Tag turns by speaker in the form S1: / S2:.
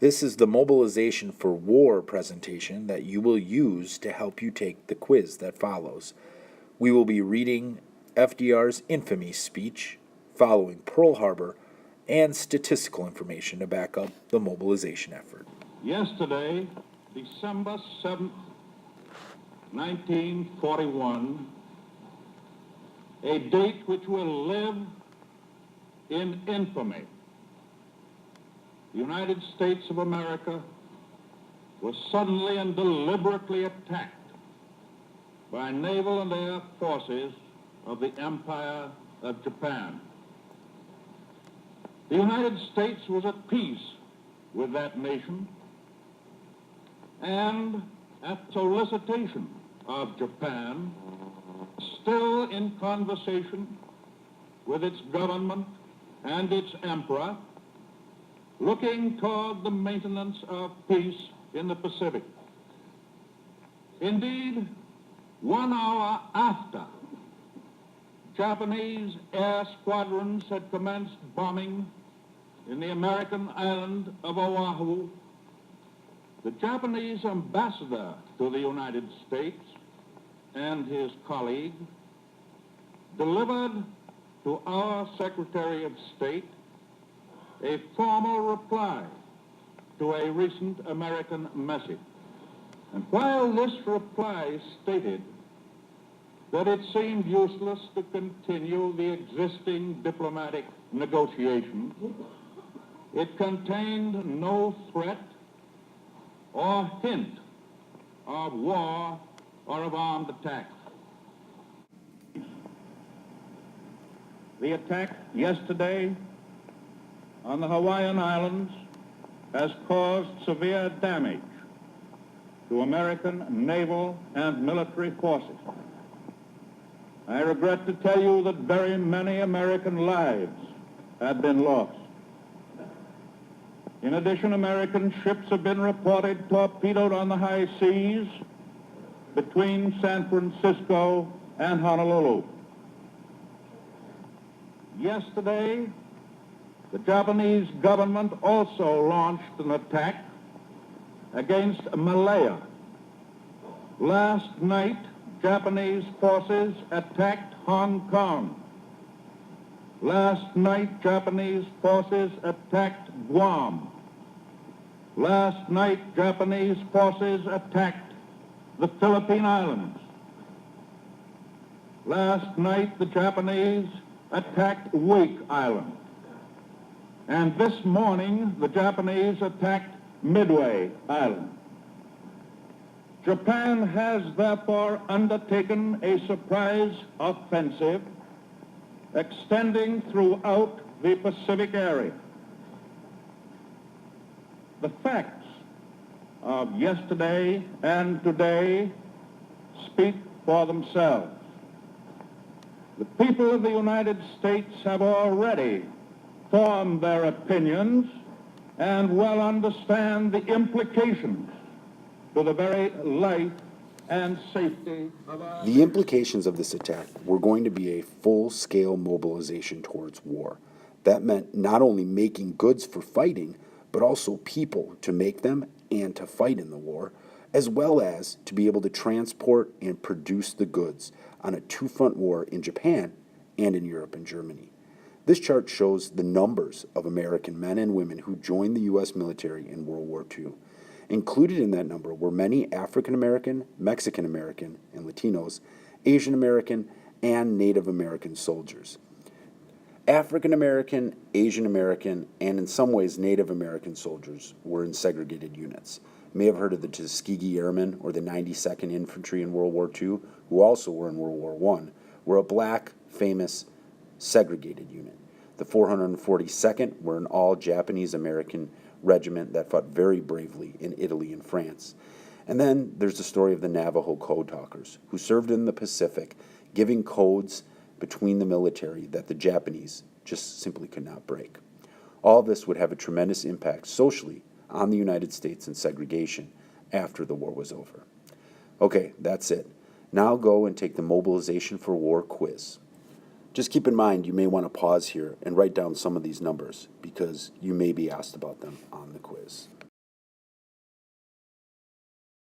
S1: This is the Mobilization for War presentation that you will use to help you take the quiz that follows. We will be reading FDR's infamy speech, following Pearl Harbor, and statistical information to back up the mobilization effort.
S2: Yesterday, December 7th, 1941, a date which will live in infamy. The United States of America was suddenly and deliberately attacked by naval and air forces of the Empire of Japan. The United States was at peace with that nation, and at solicitation of Japan, still in conversation with its government and its emperor, looking toward the maintenance of peace in the Pacific. Indeed, 1 hour after Japanese air squadrons had commenced bombing in the American island of Oahu, the Japanese ambassador to the United States and his colleague delivered to our Secretary of State a formal reply to a recent American message. And while this reply stated that it seemed useless to continue the existing diplomatic negotiations, it contained no threat or hint of war or of armed attack. The attack yesterday on the Hawaiian Islands has caused severe damage to American naval and military forces. I regret to tell you that very many American lives have been lost. In addition, American ships have been reported torpedoed on the high seas between San Francisco and Honolulu. Yesterday, the Japanese government also launched an attack against Malaya. Last night, Japanese forces attacked Hong Kong. Last night, Japanese forces attacked Guam. Last night, Japanese forces attacked the Philippine Islands. Last night, the Japanese attacked Wake Island. And this morning, the Japanese attacked Midway Island. Japan has therefore undertaken a surprise offensive extending throughout the Pacific area. The facts of yesterday and today speak for themselves. The people of the United States have already formed their opinions and well understand the implications to the very life and safety of our...
S1: The implications of this attack were going to be a full-scale mobilization towards war. That meant not only making goods for fighting, but also people to make them and to fight in the war, as well as to be able to transport and produce the goods on a two-front war in Japan and in Europe and Germany. This chart shows the numbers of American men and women who joined the U.S. military in World War II. Included in that number were many African American, Mexican American, and Latinos, Asian American, and Native American soldiers. African American, Asian American, and in some ways Native American soldiers were in segregated units. You may have heard of the Tuskegee Airmen or the 92nd Infantry in World War II, who also were in World War I, were a black, famous, segregated unit. The 442nd were an all-Japanese American regiment that fought very bravely in Italy and France. And then there's the story of the Navajo code talkers, who served in the Pacific, giving codes between the military that the Japanese just simply could not break. All this would have a tremendous impact socially on the United States and segregation after the war was over. Okay, that's it. Now go and take the Mobilization for War quiz. Just keep in mind you may want to pause here and write down some of these numbers because you may be asked about them on the quiz.